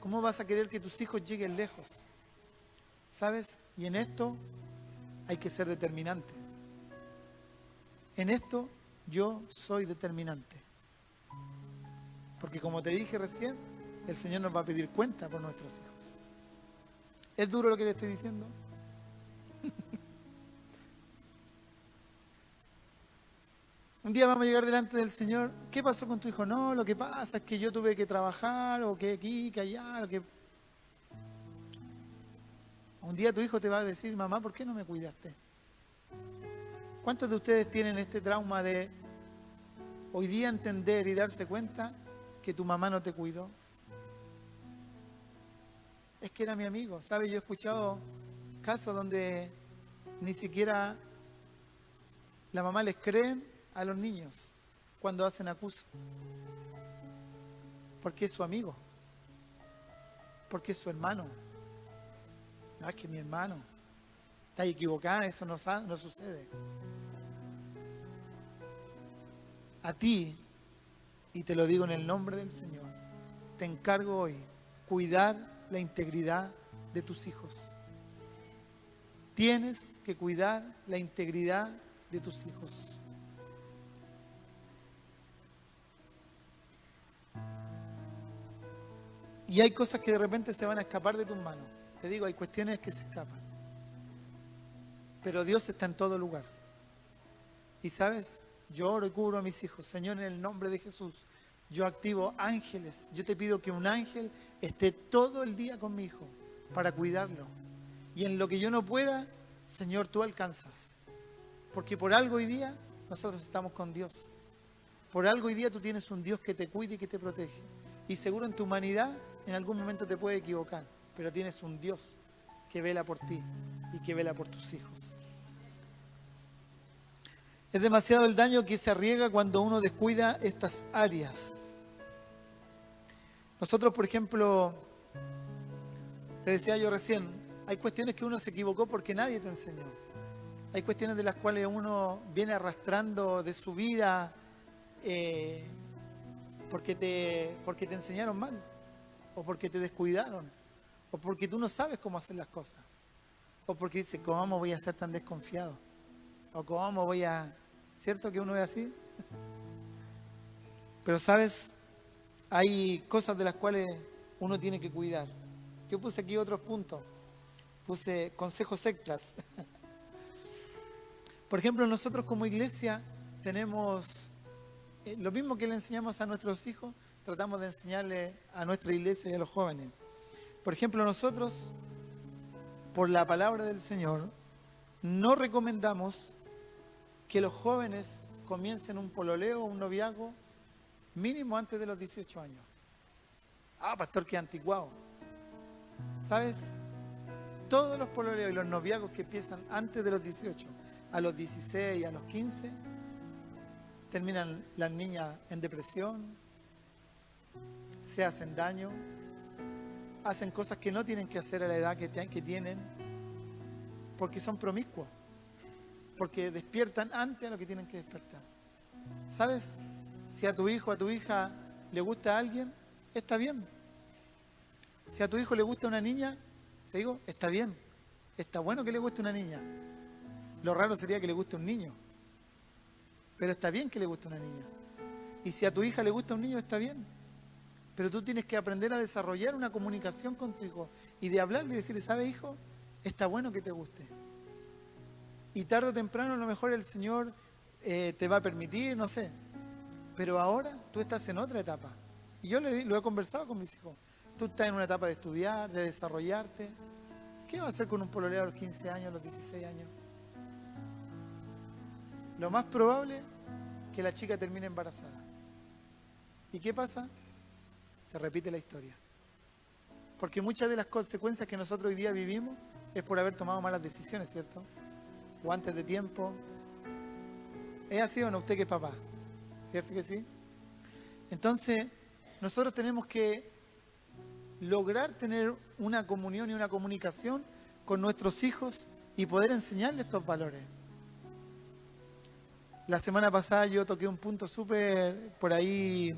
¿Cómo vas a querer que tus hijos lleguen lejos? ¿Sabes? Y en esto hay que ser determinante. En esto yo soy determinante. Porque como te dije recién, el Señor nos va a pedir cuenta por nuestros hijos. ¿Es duro lo que le estoy diciendo? Un día vamos a llegar delante del Señor. ¿Qué pasó con tu hijo? No, lo que pasa es que yo tuve que trabajar, o que aquí, que allá, lo que... Un día tu hijo te va a decir, mamá, ¿por qué no me cuidaste? ¿Cuántos de ustedes tienen este trauma de hoy día entender y darse cuenta que tu mamá no te cuidó? Es que era mi amigo. ¿Sabes? Yo he escuchado casos donde ni siquiera la mamá les creen a los niños cuando hacen acuso. Porque es su amigo. Porque es su hermano. No, es que mi hermano. Está equivocada, eso no sucede. A ti, y te lo digo en el nombre del Señor, te encargo hoy cuidar la integridad de tus hijos. Tienes que cuidar la integridad de tus hijos. Y hay cosas que de repente se van a escapar de tus manos. Te digo, hay cuestiones que se escapan. Pero Dios está en todo lugar. Y sabes, yo oro y cubro a mis hijos. Señor, en el nombre de Jesús, yo activo ángeles. Yo te pido que un ángel esté todo el día con mi hijo para cuidarlo. Y en lo que yo no pueda, Señor, tú alcanzas. Porque por algo hoy día nosotros estamos con Dios. Por algo hoy día tú tienes un Dios que te cuida y que te protege. Y seguro en tu humanidad en algún momento te puede equivocar, pero tienes un Dios que vela por ti y que vela por tus hijos. Es demasiado el daño que se riega cuando uno descuida estas áreas. Nosotros, por ejemplo, te decía yo recién, hay cuestiones que uno se equivocó porque nadie te enseñó. Hay cuestiones de las cuales uno viene arrastrando de su vida porque te enseñaron mal, o porque te descuidaron, o porque tú no sabes cómo hacer las cosas, o porque dices, ¿cómo voy a ser tan desconfiado? O ¿cómo voy a...? ¿Cierto que uno es así? Pero sabes, hay cosas de las cuales uno tiene que cuidar. Yo puse aquí otros puntos, puse consejos extras. Por ejemplo, nosotros como iglesia tenemos lo mismo que le enseñamos a nuestros hijos, tratamos de enseñarle a nuestra iglesia y a los jóvenes. Por ejemplo, nosotros, por la palabra del Señor, no recomendamos que los jóvenes comiencen un pololeo o un noviazgo mínimo antes de los 18 años. Ah, pastor, qué anticuado. ¿Sabes? Todos los pololeos y los noviazgos que empiezan antes de los 18, a los 16, a los 15, terminan las niñas en depresión, se hacen daño, hacen cosas que no tienen que hacer a la edad que tienen, porque son promiscuos, porque despiertan antes a lo que tienen que despertar. ¿Sabes? Si a tu hijo o a tu hija le gusta a alguien, está bien. Si a tu hijo le gusta una niña, se digo, está bien. Está bueno que le guste una niña. Lo raro sería que le guste un niño. Pero está bien que le guste una niña. Y si a tu hija le gusta un niño, está bien. Pero tú tienes que aprender a desarrollar una comunicación con tu hijo y de hablarle y decirle, ¿sabes, hijo? Está bueno que te guste. Y tarde o temprano a lo mejor el Señor te va a permitir, no sé. Pero ahora tú estás en otra etapa. Y yo lo he conversado con mis hijos. Tú estás en una etapa de estudiar, de desarrollarte. ¿Qué vas a hacer con un pololeo a los 15 años, a los 16 años? Lo más probable es que la chica termine embarazada. ¿Y qué pasa? Se repite la historia. Porque muchas de las consecuencias que nosotros hoy día vivimos es por haber tomado malas decisiones, ¿cierto? O antes de tiempo. ¿Es así o no? Usted que es papá, ¿cierto que sí? Entonces, nosotros tenemos que lograr tener una comunión y una comunicación con nuestros hijos y poder enseñarles estos valores. La semana pasada yo toqué un punto súper por ahí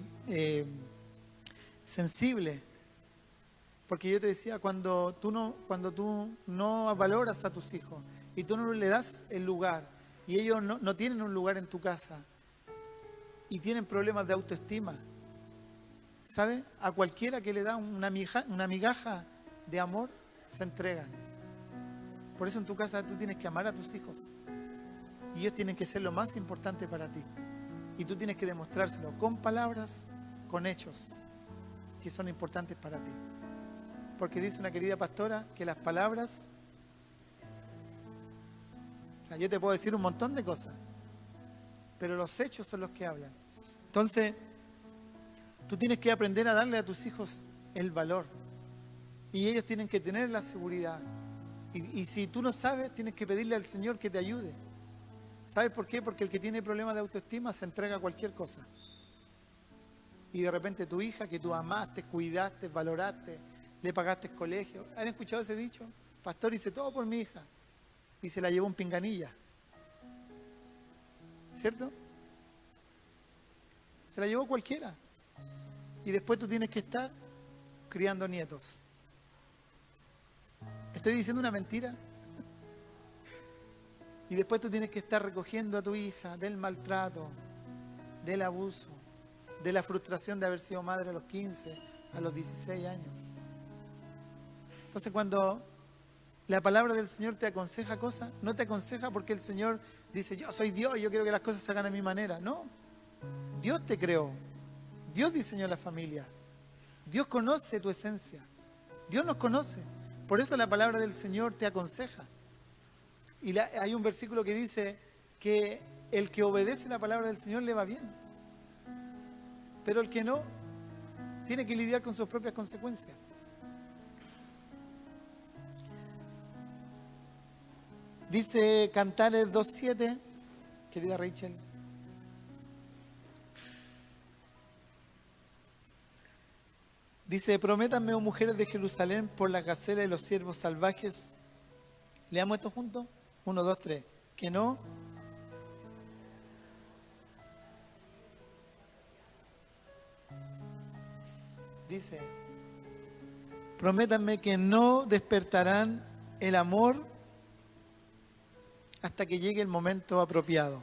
sensible, porque yo te decía, cuando tú no valoras a tus hijos y tú no le das el lugar y ellos no tienen un lugar en tu casa y tienen problemas de autoestima, ¿sabes? A cualquiera que le da una migaja de amor se entregan. Por eso en tu casa tú tienes que amar a tus hijos. Y ellos tienen que ser lo más importante para ti. Y tú tienes que demostrárselo con palabras, con hechos, que son importantes para ti. Porque dice una querida pastora que las palabras... O sea, yo te puedo decir un montón de cosas, pero los hechos son los que hablan. Entonces, tú tienes que aprender a darle a tus hijos el valor. Y ellos tienen que tener la seguridad. Y si tú no sabes, tienes que pedirle al Señor que te ayude. ¿Sabes por qué? Porque el que tiene problemas de autoestima se entrega a cualquier cosa. Y de repente tu hija, que tú amaste, cuidaste, valoraste, le pagaste el colegio. ¿Han escuchado ese dicho? Pastor, hice todo por mi hija. Y se la llevó un pinganilla. ¿Cierto? Se la llevó cualquiera. Y después tú tienes que estar criando nietos. ¿Estoy diciendo una mentira? Y después tú tienes que estar recogiendo a tu hija del maltrato, del abuso, de la frustración de haber sido madre a los 15, a los 16 años. Entonces cuando la palabra del Señor te aconseja cosas, no te aconseja porque el Señor dice, yo soy Dios, yo quiero que las cosas se hagan a mi manera. No, Dios te creó, Dios diseñó la familia, Dios conoce tu esencia, Dios nos conoce. Por eso la palabra del Señor te aconseja. Y hay un versículo que dice que el que obedece la palabra del Señor le va bien. Pero el que no, tiene que lidiar con sus propias consecuencias. Dice Cantares 2:7, querida Rachel. Dice, prométanme, oh mujeres de Jerusalén, por la gacela y los ciervos salvajes. ¿Leamos esto juntos? 1, 2, 3. Que no. Dice, prométanme que no despertarán el amor hasta que llegue el momento apropiado.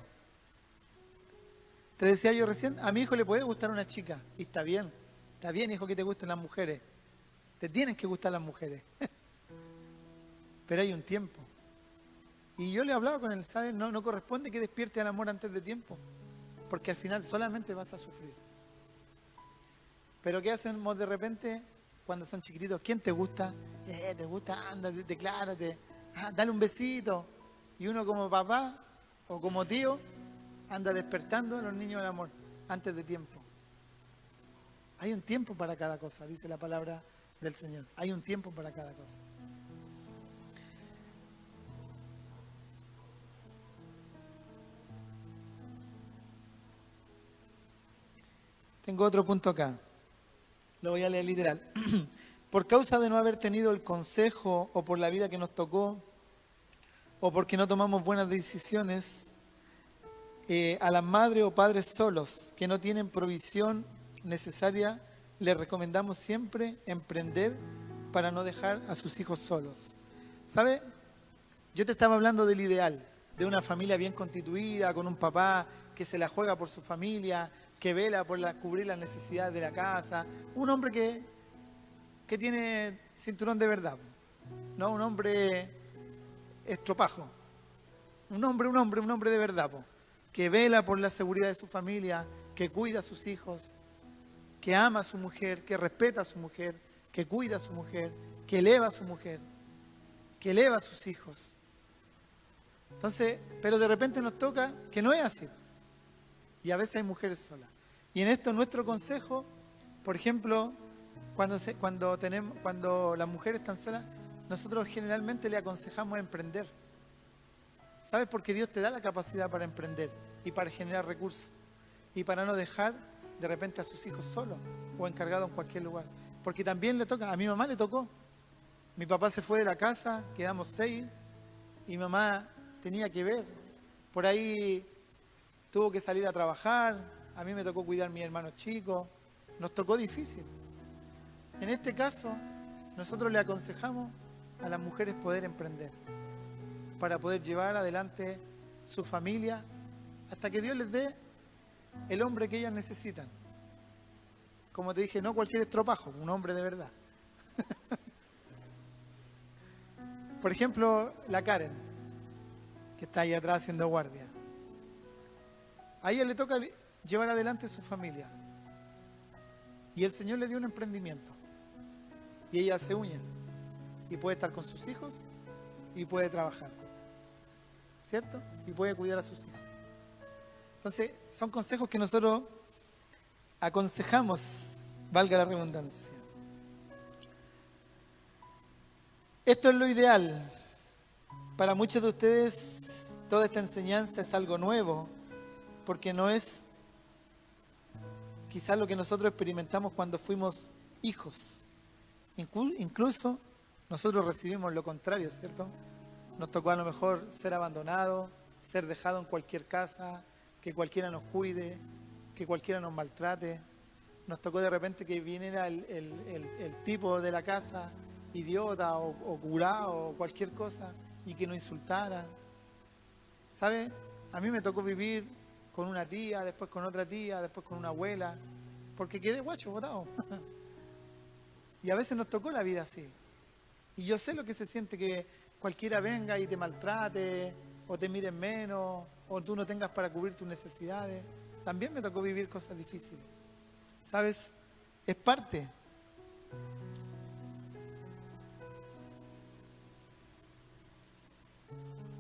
Te decía yo recién, a mi hijo le puede gustar una chica, y está bien, hijo, que te gusten las mujeres. Te tienen que gustar las mujeres. Pero hay un tiempo. Y yo le he hablado con él, ¿sabes? No corresponde que despierte el amor antes de tiempo, porque al final solamente vas a sufrir. Pero ¿qué hacemos de repente cuando son chiquititos? ¿Quién te gusta? ¿Te gusta? Anda, declárate. Dale un besito. Y uno como papá o como tío anda despertando a los niños del amor antes de tiempo. Hay un tiempo para cada cosa, dice la palabra del Señor. Hay un tiempo para cada cosa. Tengo otro punto acá. Lo voy a leer literal. Por causa de no haber tenido el consejo o por la vida que nos tocó o porque no tomamos buenas decisiones, a las madres o padres solos que no tienen provisión necesaria, les recomendamos siempre emprender para no dejar a sus hijos solos. ¿Sabe? Yo te estaba hablando del ideal, de una familia bien constituida, con un papá que se la juega por su familia, que vela por cubrir las necesidades de la casa, un hombre que tiene cinturón de verdad, no un hombre estropajo, un hombre de verdad, que vela por la seguridad de su familia, que cuida a sus hijos, que ama a su mujer, que respeta a su mujer, que cuida a su mujer, que eleva a su mujer, que eleva a sus hijos. Entonces, pero de repente nos toca que no es así. Y a veces hay mujeres solas. Y en esto nuestro consejo, por ejemplo, cuando las mujeres están solas, nosotros generalmente le aconsejamos emprender. ¿Sabes? Porque Dios te da la capacidad para emprender y para generar recursos. Y para no dejar de repente a sus hijos solos o encargados en cualquier lugar. Porque también le toca, a mi mamá le tocó. Mi papá se fue de la casa, quedamos 6 y mamá tenía que ver. Por ahí tuvo que salir a trabajar, a mí me tocó cuidar a mis hermanos chicos, nos tocó difícil. En este caso, nosotros le aconsejamos a las mujeres poder emprender para poder llevar adelante su familia hasta que Dios les dé el hombre que ellas necesitan. Como te dije, no cualquier estropajo, un hombre de verdad. Por ejemplo, la Karen, que está ahí atrás haciendo guardia. A ella le toca llevar adelante su familia. Y el Señor le dio un emprendimiento. Y ella hace uñas. Y puede estar con sus hijos y puede trabajar. ¿Cierto? Y puede cuidar a sus hijos. Entonces, son consejos que nosotros aconsejamos, valga la redundancia. Esto es lo ideal. Para muchos de ustedes, toda esta enseñanza es algo nuevo, porque no es quizás lo que nosotros experimentamos cuando fuimos hijos. Incluso nosotros recibimos lo contrario, ¿cierto? Nos tocó a lo mejor ser abandonados, ser dejados en cualquier casa, que cualquiera nos cuide, que cualquiera nos maltrate. Nos tocó de repente que viniera el tipo de la casa, idiota o curado o cualquier cosa, y que nos insultaran. ¿Sabe? A mí me tocó vivir con una tía, después con otra tía, después con una abuela, porque quedé guacho, botado. Y a veces nos tocó la vida así. Y yo sé lo que se siente que cualquiera venga y te maltrate, o te miren menos, o tú no tengas para cubrir tus necesidades. También me tocó vivir cosas difíciles. ¿Sabes? Es parte.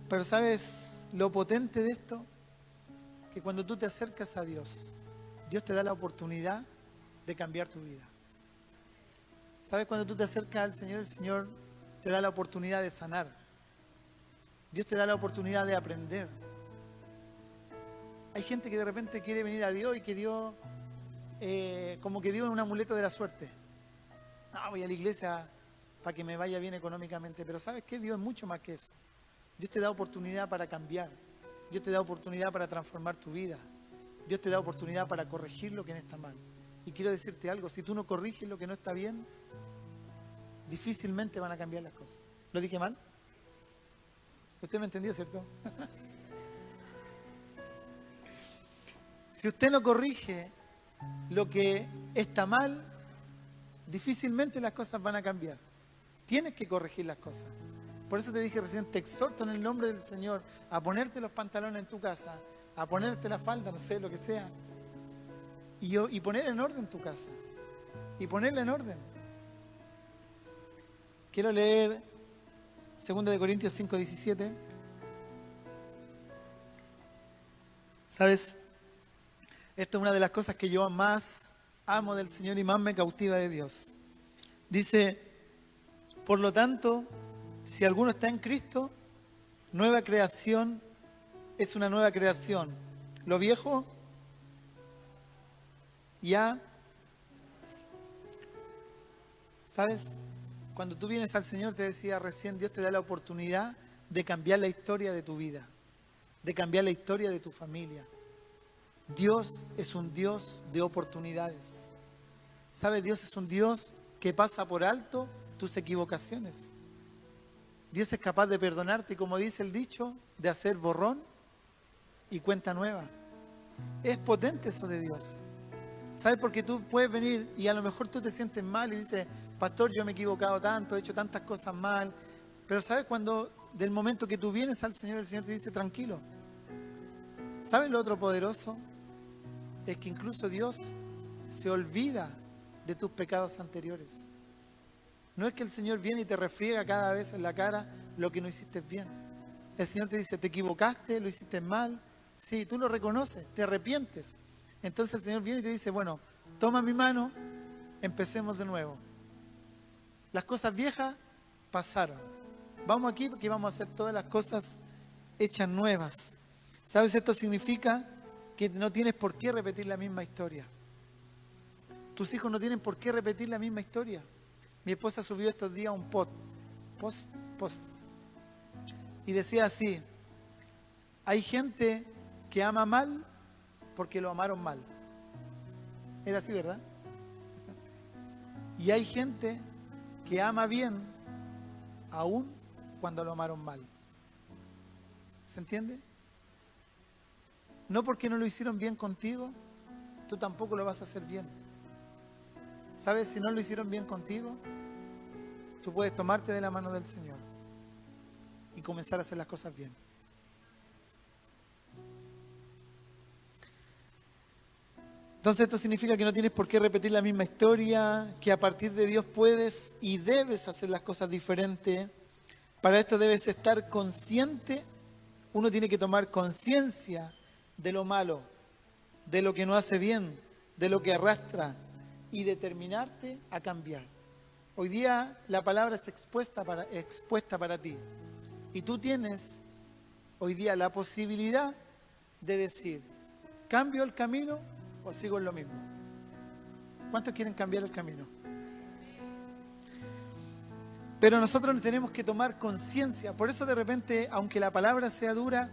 Pero ¿sabes lo potente de esto? Que cuando tú te acercas a Dios, Dios te da la oportunidad de cambiar tu vida. ¿Sabes? Cuando tú te acercas al Señor, el Señor te da la oportunidad de sanar. Dios te da la oportunidad de aprender. Hay gente que de repente quiere venir a Dios y que Dios, como que Dios es un amuleto de la suerte. No, voy a la iglesia para que me vaya bien económicamente. Pero ¿sabes qué? Dios es mucho más que eso. Dios te da oportunidad para cambiar. Dios te da oportunidad para transformar tu vida. Dios te da oportunidad para corregir lo que no está mal. Y quiero decirte algo, si tú no corriges lo que no está bien, difícilmente van a cambiar las cosas. ¿Lo dije mal? ¿Usted me entendió, cierto? Si usted no corrige lo que está mal, difícilmente las cosas van a cambiar. Tienes que corregir las cosas. Por eso te dije recién, te exhorto en el nombre del Señor a ponerte los pantalones en tu casa, a ponerte la falda, no sé, lo que sea, y poner en orden tu casa, y ponerla en orden. Quiero leer 2 Corintios 5:17. ¿Sabes? Esto es una de las cosas que yo más amo del Señor y más me cautiva de Dios. Dice, por lo tanto, si alguno está en Cristo, nueva creación es una nueva creación. Lo viejo ya, ¿sabes? Cuando tú vienes al Señor, te decía recién, Dios te da la oportunidad de cambiar la historia de tu vida, de cambiar la historia de tu familia. Dios es un Dios de oportunidades. ¿Sabes? Dios es un Dios que pasa por alto tus equivocaciones. Dios es capaz de perdonarte y, como dice el dicho, de hacer borrón y cuenta nueva. Es potente eso de Dios. ¿Sabes? Porque tú puedes venir y a lo mejor tú te sientes mal y dices, pastor, yo me he equivocado tanto, he hecho tantas cosas mal. Pero ¿sabes? Cuando del momento que tú vienes al Señor, el Señor te dice, tranquilo. ¿Sabes lo otro poderoso? Es que incluso Dios se olvida de tus pecados anteriores. No es que el Señor viene y te refriega cada vez en la cara lo que no hiciste bien. El Señor te dice, te equivocaste, lo hiciste mal. Sí, tú lo reconoces, te arrepientes. Entonces el Señor viene y te dice, bueno, toma mi mano, empecemos de nuevo. Las cosas viejas pasaron. Vamos aquí porque vamos a hacer todas las cosas hechas nuevas. ¿Sabes? Esto significa que no tienes por qué repetir la misma historia. Tus hijos no tienen por qué repetir la misma historia. Mi esposa subió estos días un post, y decía así, hay gente que ama mal porque lo amaron mal. Era así, ¿verdad? Y hay gente que ama bien aún cuando lo amaron mal. ¿Se entiende? No porque no lo hicieron bien contigo, tú tampoco lo vas a hacer bien. ¿Sabes? Si no lo hicieron bien contigo, tú puedes tomarte de la mano del Señor y comenzar a hacer las cosas bien. Entonces esto significa que no tienes por qué repetir la misma historia, que a partir de Dios puedes y debes hacer las cosas diferentes. Para esto debes estar consciente, uno tiene que tomar conciencia de lo malo, de lo que no hace bien, de lo que arrastra y determinarte a cambiar. Hoy día la palabra es expuesta para ti y tú tienes hoy día la posibilidad de decir, ¿cambio el camino o sigo en lo mismo? ¿Cuántos quieren cambiar el camino? Pero nosotros tenemos que tomar conciencia. Por eso de repente, aunque la palabra sea dura,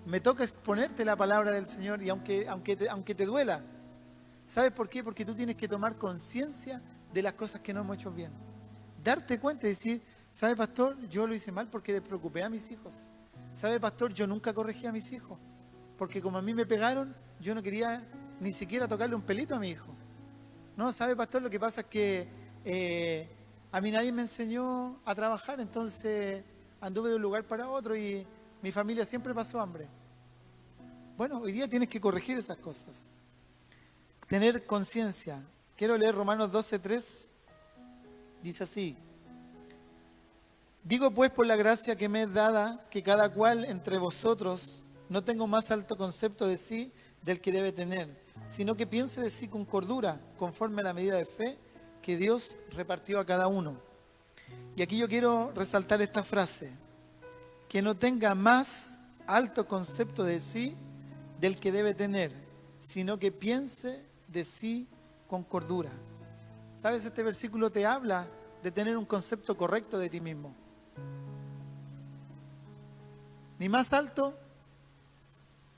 me toca exponerte la palabra del Señor y aunque te duela. ¿Sabes por qué? Porque tú tienes que tomar conciencia de las cosas que no hemos hecho bien. Darte cuenta y decir, ¿sabe, pastor? Yo lo hice mal porque despreocupé a mis hijos. ¿Sabe, pastor? Yo nunca corregí a mis hijos. Porque como a mí me pegaron, yo no quería ni siquiera tocarle un pelito a mi hijo. No, ¿sabe, pastor? Lo que pasa es que a mí nadie me enseñó a trabajar, entonces anduve de un lugar para otro y mi familia siempre pasó hambre. Bueno, hoy día tienes que corregir esas cosas. Tener conciencia. Quiero leer Romanos 12:3. Dice así: digo pues por la gracia que me es dada, que cada cual entre vosotros no tenga más alto concepto de sí del que debe tener, sino que piense de sí con cordura, conforme a la medida de fe que Dios repartió a cada uno. Y aquí yo quiero resaltar esta frase: que no tenga más alto concepto de sí del que debe tener, sino que piense de sí con cordura. ¿Sabes? Este versículo te habla de tener un concepto correcto de ti mismo. Ni más alto,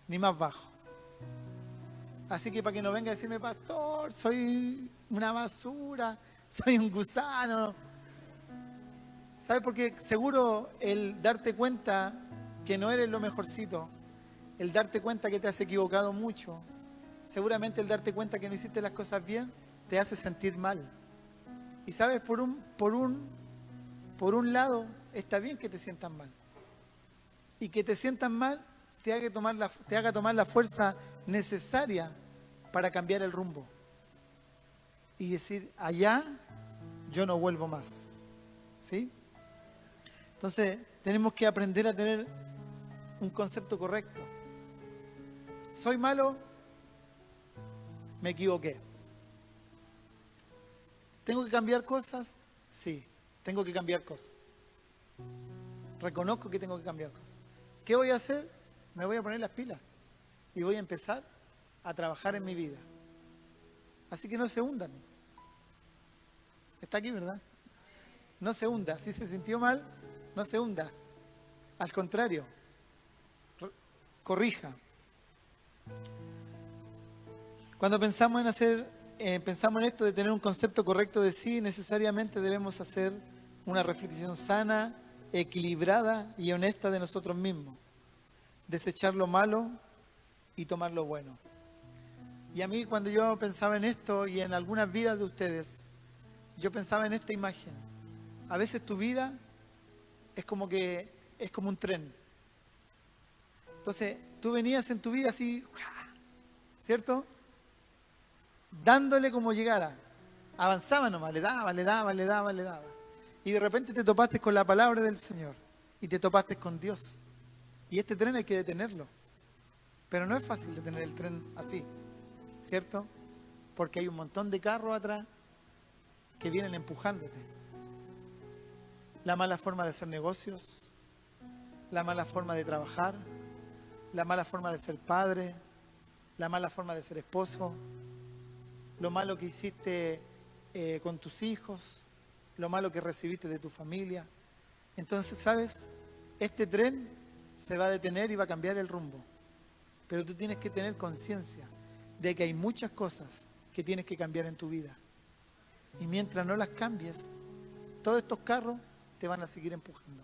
ni más bajo. Así que para que no venga a decirme, pastor, soy una basura, soy un gusano. ¿Sabes? Porque seguro el darte cuenta que no eres lo mejorcito, el darte cuenta que te has equivocado mucho, seguramente el darte cuenta que no hiciste las cosas bien, te hace sentir mal. Y sabes, por un lado, está bien que te sientas mal. Y que te sientas mal te haga tomar la fuerza necesaria para cambiar el rumbo. Y decir, allá yo no vuelvo más. ¿Sí? Entonces, tenemos que aprender a tener un concepto correcto. ¿Soy malo? Me equivoqué. ¿Tengo que cambiar cosas? Sí, tengo que cambiar cosas. Reconozco que tengo que cambiar cosas. ¿Qué voy a hacer? Me voy a poner las pilas y voy a empezar a trabajar en mi vida. Así que no se hundan. Está aquí, ¿verdad? No se hunda. Si se sintió mal, no se hunda. Al contrario, corrija. Cuando pensamos en esto de tener un concepto correcto de sí, necesariamente debemos hacer una reflexión sana, equilibrada y honesta de nosotros mismos. Desechar lo malo y tomar lo bueno. Y a mí, cuando yo pensaba en esto y en algunas vidas de ustedes, yo pensaba en esta imagen. A veces tu vida es como un tren. Entonces, tú venías en tu vida así, ¿cierto? Dándole como llegara. Avanzaba nomás, le daba. Y de repente te topaste con la palabra del Señor y te topaste con Dios. Y este tren hay que detenerlo. Pero no es fácil detener el tren así, ¿cierto? Porque hay un montón de carros atrás que vienen empujándote. La mala forma de hacer negocios, la mala forma de trabajar, la mala forma de ser padre, la mala forma de ser esposo, lo malo que hiciste con tus hijos, lo malo que recibiste de tu familia. Entonces, ¿sabes? Este tren se va a detener y va a cambiar el rumbo. Pero tú tienes que tener conciencia de que hay muchas cosas que tienes que cambiar en tu vida. Y mientras no las cambies, todos estos carros te van a seguir empujando.